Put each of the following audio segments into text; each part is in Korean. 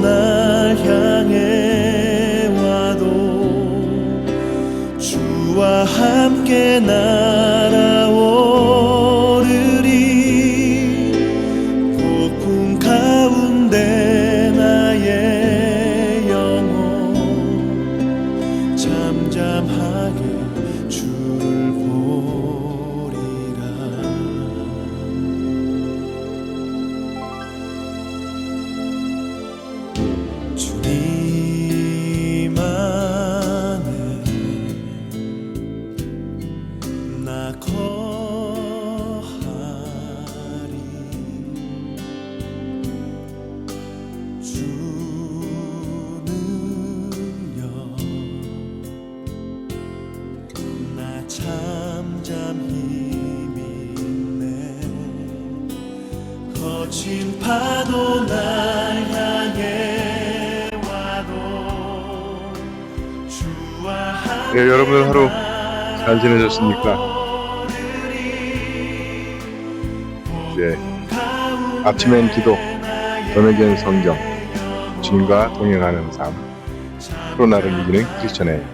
날 향해 와도 주와 함께 날아오르리. 폭풍 가운데 나의 영혼 잠잠하게 주를 보리라. 주님 안에 나 거하리. 주 능력 나 잠잠히 믿네. 거친 파도 날 향해 와도 주와 함께 네, 여러분들 하루 잘 지내셨습니까? 네, 아침엔 기도, 저녁엔 성경, 주님과 동행하는 삶, 코로나를 이기는 크리스천의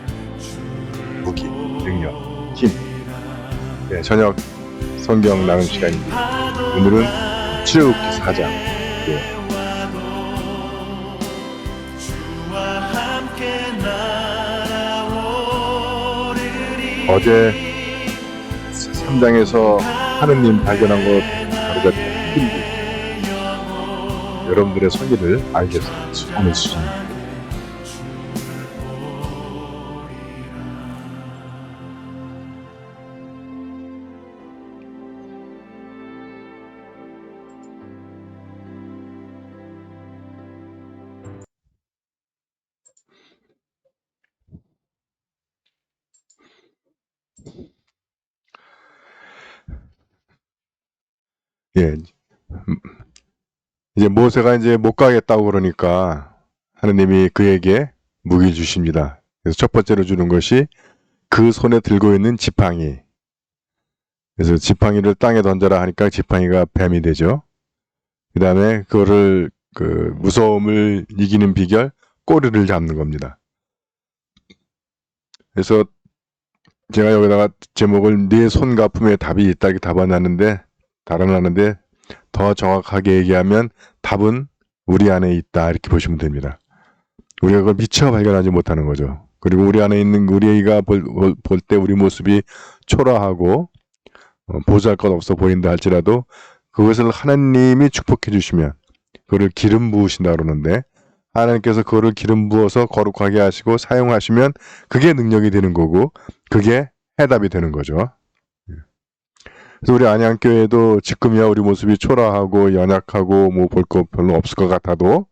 무기, 능력, 힘. 네, 저녁 성경 나눔 시간입니다. 오늘은 출애굽기 4장. 네, 어제 3장에서 하느님 발견한 것 바로 그 힘. 여러분들의 손길을 알겠습니다. 어느 수준입니다. 예, 이제 모세가 이제 못 가겠다고 그러니까 하느님이 그에게 무기를 주십니다. 그래서 첫 번째로 주는 것이 그 손에 들고 있는 지팡이. 그래서 지팡이를 땅에 던져라 하니까 지팡이가 뱀이 되죠. 그 다음에 그거를 그 무서움을 이기는 비결, 꼬리를 잡는 겁니다. 그래서 제가 여기다가 제목을 네 손가품에 답이 있다 이렇게 달아놨는데 더 정확하게 얘기하면 답은 우리 안에 있다 이렇게 보시면 됩니다. 우리가 그걸 미처 발견하지 못하는 거죠. 그리고 우리 안에 있는 우리가 볼 때 우리 모습이 초라하고 보잘것없어 보인다 할지라도 그것을 하나님이 축복해 주시면 그거를 기름 부으신다 그러는데 하나님께서 그거를 기름 부어서 거룩하게 하시고 사용하시면 그게 능력이 되는 거고 그게 해답이 되는 거죠. 그래서 우리 안양교회도 지금이야 우리 모습이 초라하고 연약하고 뭐 볼 거 별로 없을 것 같아도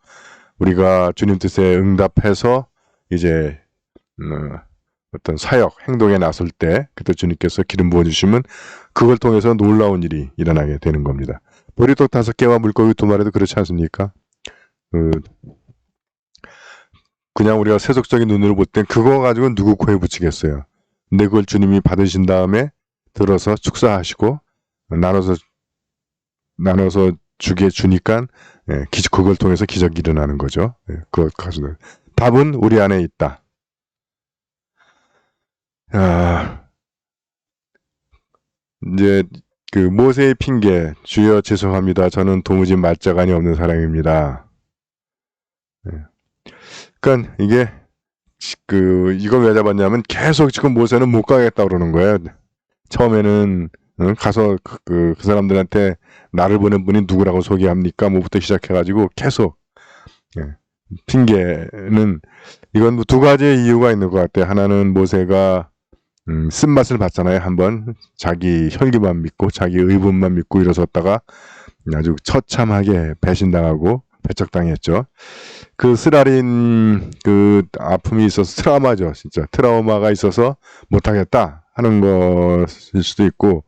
우리가 주님 뜻에 응답해서 이제 어떤 사역, 행동에 나설 때 그때 주님께서 기름 부어주시면 그걸 통해서 놀라운 일이 일어나게 되는 겁니다. 보리떡 5개와 물고기 2마리도 그렇지 않습니까? 그냥 우리가 세속적인 눈으로 볼 땐 그거 가지고 누구 코에 붙이겠어요. 근데 그걸 주님이 받으신 다음에 들어서 축사하시고 나눠서 주게 주니까 그걸 통해서 기적이 일어나는 거죠. 그것 가지고 답은 우리 안에 있다. 이제 그 모세의 핑계, 주여 죄송합니다. 저는 도무지 말자간이 없는 사람입니다. 그러니까 이게 이걸 왜 잡았냐면 계속 지금 모세는 못 가겠다 그러는 거예요. 처음에는 가서 그 사람들한테 나를 보낸 분이 누구라고 소개합니까? 뭐부터 시작해가지고 계속 핑계는 이건 뭐 2가지의 이유가 있는 것 같아요. 하나는 모세가 쓴맛을 봤잖아요. 한번 자기 혈기만 믿고 자기 의분만 믿고 일어섰다가 아주 처참하게 배신당하고 배척당했죠. 그 쓰라린 그 아픔이 있어서 트라우마죠. 진짜 트라우마가 있어서 못하겠다 하는 것일 수도 있고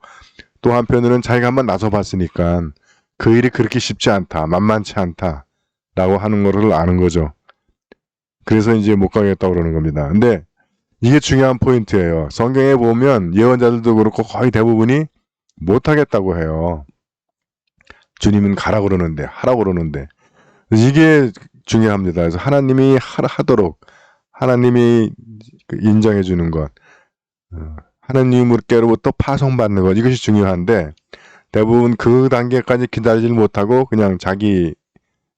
또 한편으로는 자기가 한번 나서 봤으니까 그 일이 그렇게 쉽지 않다, 만만치 않다 라고 하는 거를 아는 거죠. 그래서 이제 못 가겠다고 그러는 겁니다. 근데 이게 중요한 포인트예요. 성경에 보면 예언자들도 그렇고 거의 대부분이 못하겠다고 해요. 주님은 가라고 그러는데 하라고 그러는데 이게 중요합니다. 그래서 하나님이 하도록 하나님이 인정해 주는 것, 하나님께로부터 파송받는 것, 이것이 중요한데 대부분 그 단계까지 기다리지 못하고 그냥 자기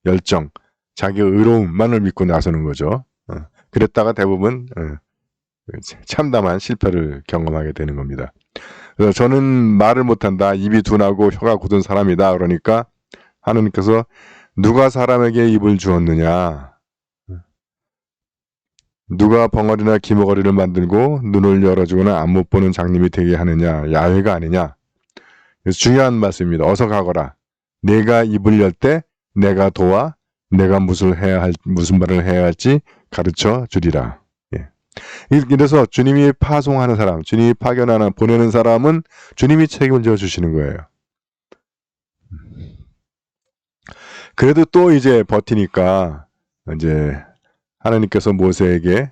열정, 자기 의로움만을 믿고 나서는 거죠. 그랬다가 대부분 참담한 실패를 경험하게 되는 겁니다. 그래서 저는 말을 못한다, 입이 둔하고 혀가 굳은 사람이다. 그러니까 하나님께서 누가 사람에게 입을 주었느냐, 누가 벙어리나 기머거리를 만들고 눈을 열어주거나 안 못 보는 장님이 되게 하느냐, 야훼가 아니냐. 그래서 중요한 말씀입니다. 어서 가거라. 내가 입을 열 때 내가 도와 내가 무슨 말을 해야 할지 가르쳐 주리라. 예. 그래서 주님이 파송하는 사람, 주님이 파견하는 보내는 사람은 주님이 책임을 져 주시는 거예요. 그래도 또 이제 버티니까 이제 하나님께서 모세에게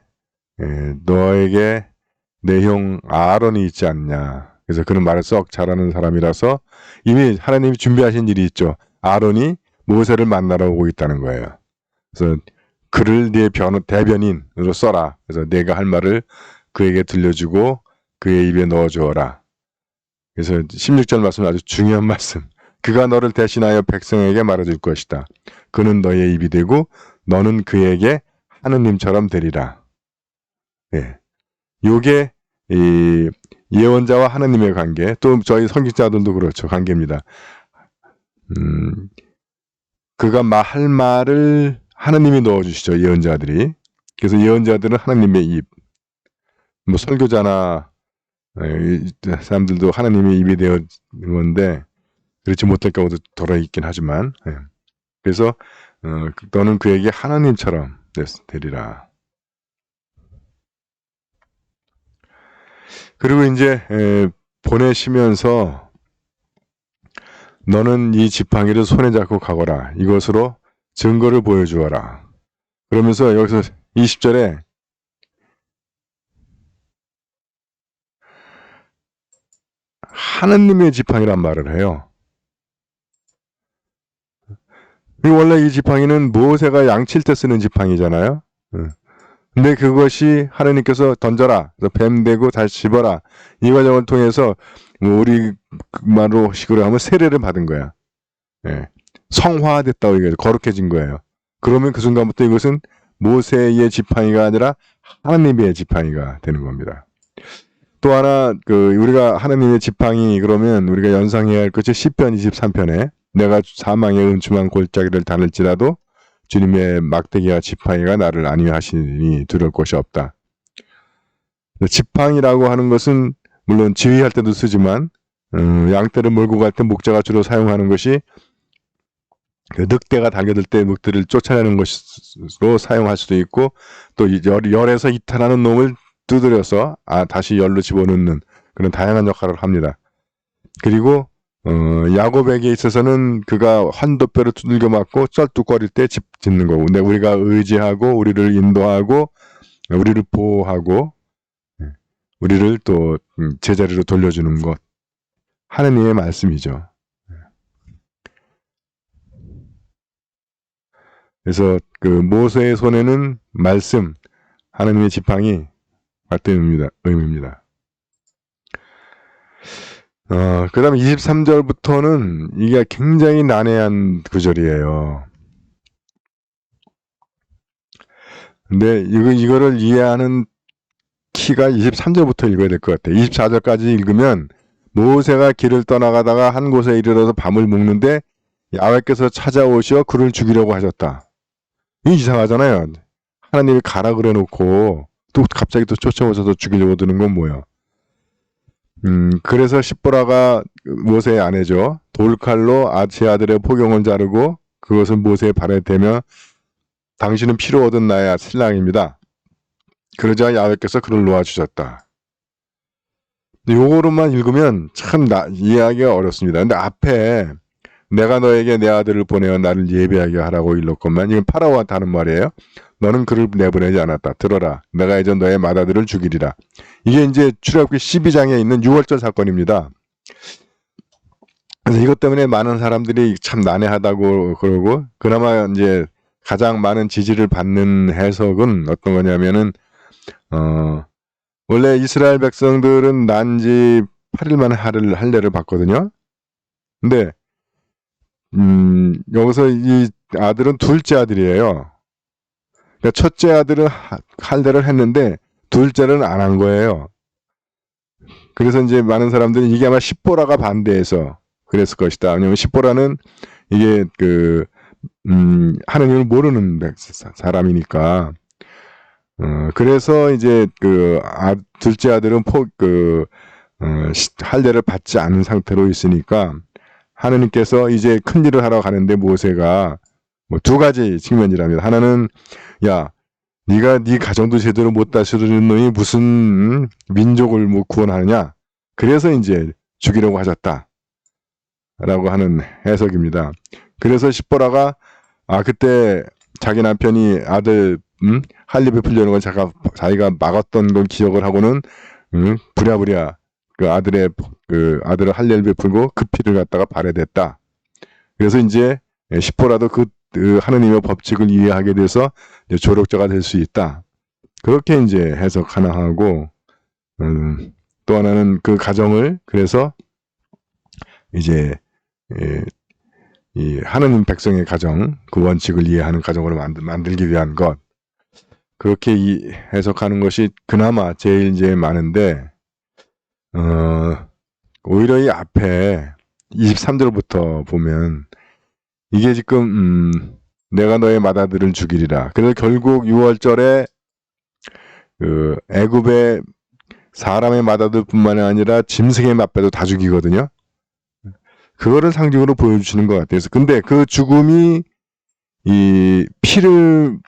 너에게 내 형 아론이 있지 않냐. 그래서 그는 말을 썩 잘하는 사람이라서 이미 하나님이 준비하신 일이 있죠. 아론이 모세를 만나러 오고 있다는 거예요. 그래서 그를 네 대변인으로 써라. 그래서 내가 할 말을 그에게 들려주고 그의 입에 넣어주어라. 그래서 16절 말씀 아주 중요한 말씀. 그가 너를 대신하여 백성에게 말해줄 것이다. 그는 너의 입이 되고 너는 그에게 하느님처럼 되리라. 예. 요게 이 예언자와 하느님의 관계, 또 저희 선지자들도 그렇죠. 관계입니다. 그가 할 말을 하느님이 넣어주시죠. 예언자들이. 그래서 예언자들은 하느님의 입. 뭐 설교자나 사람들도 하느님의 입이 되어 있는데 그렇지 못할 경우도 돌아 있긴 하지만, 그래서 너는 그에게 하나님처럼 되리라. 그리고 이제 보내시면서 너는 이 지팡이를 손에 잡고 가거라. 이것으로 증거를 보여주어라. 그러면서 여기서 20절에 하느님의 지팡이란 말을 해요. 원래 이 지팡이는 모세가 양칠 때 쓰는 지팡이잖아요. 근데 그것이 하나님께서 던져라, 뱀 되고 다시 집어라, 이 과정을 통해서 우리 말로 식으로 하면 세례를 받은 거야. 성화됐다고 얘기해요. 거룩해진 거예요. 그러면 그 순간부터 이것은 모세의 지팡이가 아니라 하나님의 지팡이가 되는 겁니다. 또 하나 우리가 하나님의 지팡이 그러면 우리가 연상해야 할 것이 시편 23편에 내가 사망의 음침한 골짜기를 다닐지라도 주님의 막대기와 지팡이가 나를 안위하시니 두려울 것이 없다. 지팡이라고 하는 것은 물론 지휘할 때도 쓰지만 양떼를 몰고 갈 때 목자가 주로 사용하는 것이 늑대가 달려들 때 늑대를 쫓아내는 것으로 사용할 수도 있고, 또 열에서 이탈하는 놈을 두드려서 다시 열로 집어넣는 그런 다양한 역할을 합니다. 그리고 야곱에게 있어서는 그가 환도뼈를 두들겨 맞고 쩔뚝거릴 때 짚는 거고, 근데 우리가 의지하고 우리를 인도하고 우리를 보호하고 우리를 또 제자리로 돌려주는 것, 하느님의 말씀이죠. 그래서 모세의 손에는 말씀, 하느님의 지팡이 같은 의미입니다. 그 다음에 23절부터는 이게 굉장히 난해한 구절이에요. 근데 이거를 이해하는 키가 23절부터 읽어야 될 것 같아요. 24절까지 읽으면 모세가 길을 떠나가다가 한 곳에 이르러서 밤을 묵는데 야훼께서 찾아오시어 그를 죽이려고 하셨다. 이게 이상하잖아요. 하나님이 가라 그래 놓고 또 갑자기 또 쫓아오셔서 죽이려고 드는 건 뭐야. 그래서 십보라가 모세의 아내죠. 돌칼로 제 아들의 포경을 자르고 그것을 모세의 발에 대며 당신은 피로 얻은 나의 신랑입니다. 그러자 야훼께서 그를 놓아주셨다. 요거로만 읽으면 참 이해하기가 어렵습니다. 근데 앞에 내가 너에게 내 아들을 보내어 나를 예배하게 하라고 일렀건만, 이건 파라오한테 하는 말이에요. 너는 그를 내보내지 않았다. 들어라. 내가 이제 너의 맏아들을 죽이리라. 이게 이제 출애굽기 12장에 있는 6월절 사건입니다. 그래서 이것 때문에 많은 사람들이 참 난해하다고 그러고, 그나마 이제 가장 많은 지지를 받는 해석은 어떤 거냐면은 원래 이스라엘 백성들은 난지 8일 만에 할례를 받거든요. 근데 여기서 이 아들은 둘째 아들이에요. 그러니까 첫째 아들은 할례를 했는데 둘째는 안 한 거예요. 그래서 이제 많은 사람들이 이게 아마 십보라가 반대해서 그랬을 것이다. 왜냐면 십보라는 이게 하느님을 모르는 사람이니까. 그래서 이제 둘째 아들은 할례를 받지 않은 상태로 있으니까 하느님께서 이제 큰 일을 하러 가는데 모세가 뭐 두 가지 측면이랍니다. 하나는 야, 네가 네 가정도 제대로 못 다스리는 놈이 무슨 민족을 뭐 구원하느냐? 그래서 이제 죽이려고 하셨다. 라고 하는 해석입니다. 그래서 십보라가 그때 자기 남편이 아들 할례 베풀려는 걸 자기가 막았던 걸 기억을 하고는 부랴부랴 아들을 할례를 베풀고 그 피를 갖다가 발해댔다. 그래서 이제 십보라도 그 하느님의 법칙을 이해하게 돼서 이제 조력자가 될 수 있다. 그렇게 이제 해석 하나 하고 또 하나는 그 가정을 그래서 이제 이 하느님 백성의 가정, 그 원칙을 이해하는 가정으로 만들기 위한 것. 그렇게 해석하는 것이 그나마 제일 이제 많은데, 오히려 이 앞에 23절부터 보면, 이게 지금, 내가 너의 맏아들을 죽이리라. 그래서 결국 6월절에, 애굽의 사람의 맏아들 뿐만이 아니라 짐승의 맏배도 다 죽이거든요. 그거를 상징으로 보여주시는 것 같아요. 근데 그 죽음이 이 피를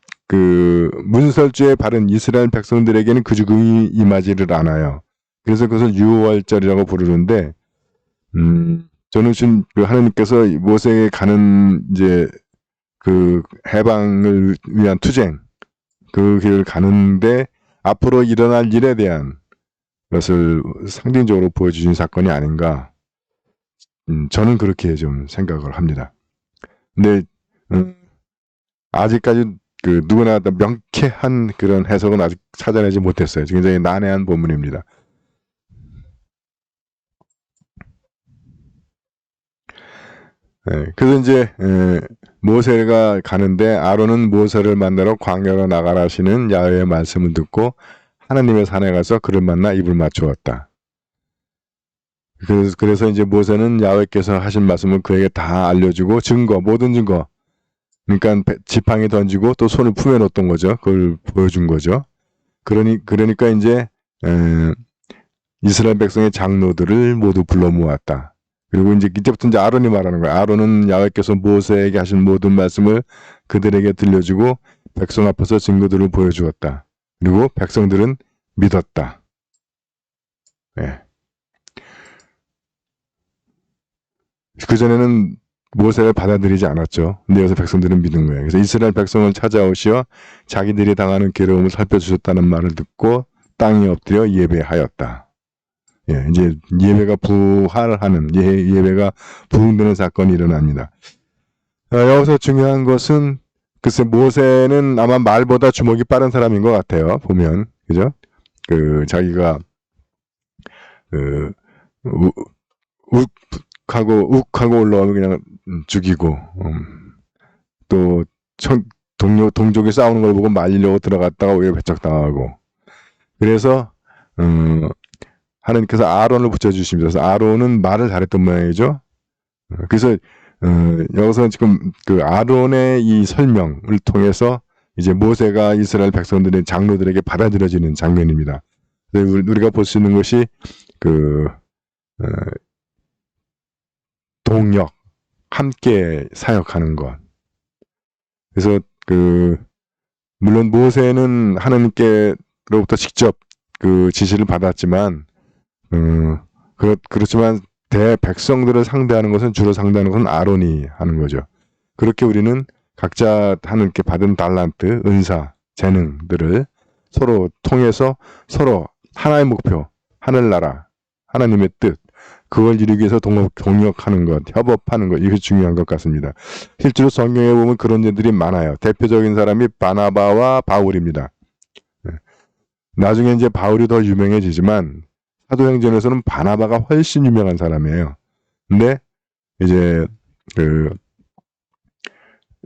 문설주에 바른 이스라엘 백성들에게는 그 죽음이 임하지를 않아요. 그래서 그것을 유월절이라고 부르는데, 저는 지금 하나님께서 모세에게 가는 이제 그 해방을 위한 투쟁, 그 길을 가는데 앞으로 일어날 일에 대한 것을 상징적으로 보여주신 사건이 아닌가. 저는 그렇게 좀 생각을 합니다. 근데 아직까지 누구나 다 명쾌한 그런 해석은 아직 찾아내지 못했어요. 굉장히 난해한 본문입니다. 그래서 이제 모세가 가는데 아론은 모세를 만나러 광야로 나가라 하시는 야훼의 말씀을 듣고 하나님의 산에 가서 그를 만나 입을 맞추었다. 그래서 이제 모세는 야훼께서 하신 말씀을 그에게 다 알려주고 모든 증거, 그러니까 지팡이 던지고 또 손을 품에 놓았던 거죠. 그걸 보여준 거죠. 그러니까 이제 이스라엘 백성의 장로들을 모두 불러 모았다. 그리고 이제부터 이제 아론이 말하는 거예요. 아론은 야훼께서 모세에게 하신 모든 말씀을 그들에게 들려주고 백성 앞에서 증거들을 보여주었다. 그리고 백성들은 믿었다. 네. 그전에는 모세를 받아들이지 않았죠. 근데 여기서 백성들은 믿은 거예요. 그래서 이스라엘 백성을 찾아오시어 자기들이 당하는 괴로움을 살펴주셨다는 말을 듣고 땅에 엎드려 예배하였다. 예, 이제 예배가 부활하는, 예배가 부흥되는 사건이 일어납니다. 여기서 중요한 것은 글쎄 모세는 아마 말보다 주먹이 빠른 사람인 것 같아요. 보면 그죠? 자기가 욱하고 올라오면 그냥 죽이고, 또 동족이 싸우는 걸 보고 말리려고 들어갔다가 오히려 배척당하고. 그래서 하나님께서 아론을 붙여주십니다. 그래서 아론은 말을 잘했던 모양이죠. 그래서 여기서 지금 그 아론의 이 설명을 통해서 이제 모세가 이스라엘 백성들의 장로들에게 받아들여지는 장면입니다. 우리가 볼 수 있는 것이 동력, 함께 사역하는 것. 그래서 물론 모세는 하나님께로부터 직접 지시를 받았지만, 그렇지만 대백성들을 상대하는 것은 주로 상대하는 것은 아론이 하는 거죠. 그렇게 우리는 각자 하나님께 받은 달란트, 은사, 재능들을 서로 통해서 서로 하나의 목표, 하늘나라, 하나님의 뜻, 그걸 이루기 위해서 동력하는 것, 협업하는 것, 이게 중요한 것 같습니다. 실제로 성경에 보면 그런 일들이 많아요. 대표적인 사람이 바나바와 바울입니다. 나중에 이제 바울이 더 유명해지지만 사도행전에서는 바나바가 훨씬 유명한 사람이에요. 근데 이제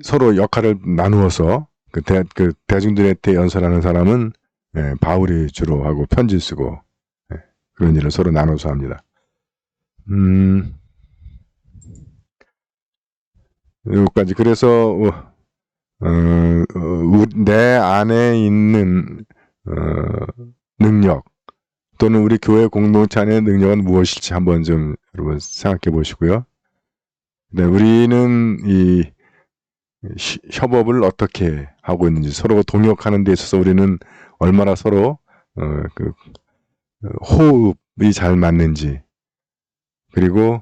서로 역할을 나누어서 그 대중들한테 연설하는 사람은 바울이 주로 하고 편지 쓰고 그런 일을 서로 나눠서 합니다. 여기까지. 그래서 내 안에 있는 능력 또는 우리 교회 공동체 안의 능력은 무엇일지 한번 좀 여러분 생각해 보시고요. 네, 우리는 이 협업을 어떻게 하고 있는지, 서로 동역하는 데 있어서 우리는 얼마나 서로 호흡이 잘 맞는지, 그리고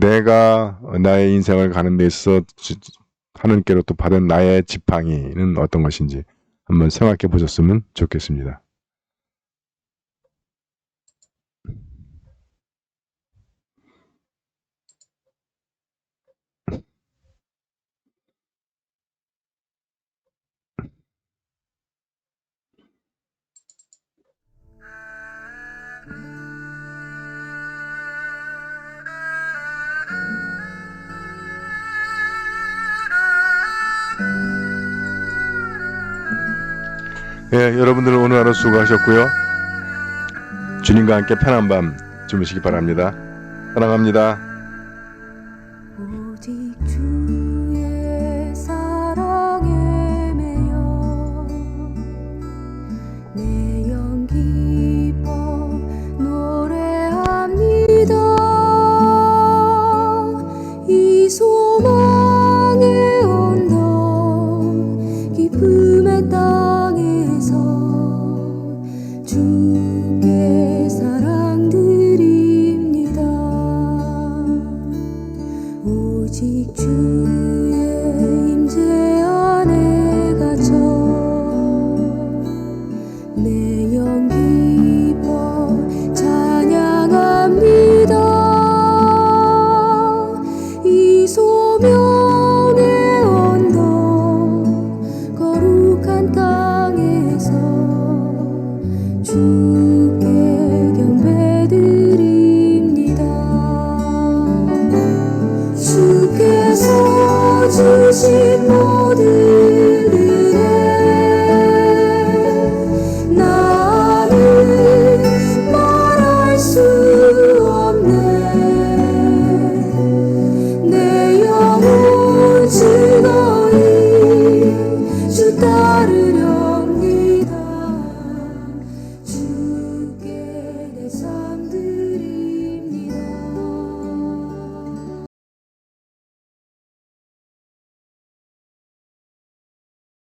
내가 나의 인생을 가는 데 있어서 하나님께로부터 받은 나의 지팡이는 어떤 것인지 한번 생각해 보셨으면 좋겠습니다. 예, 여러분들 오늘 하루 수고하셨고요. 주님과 함께 편한 밤 주무시기 바랍니다. 사랑합니다. 오직 주의 사랑에 매여 내 영 기뻐 노래합니다. 이 소망의 언덕 기쁨의 땅에서 주께 사랑드립니다. 오직 주의 임재 안에 갇혀 내 영 기뻐 찬양합니다. 이 소명의 언덕 거룩한 땅에서 주께 경배드립니다. 주께서 주신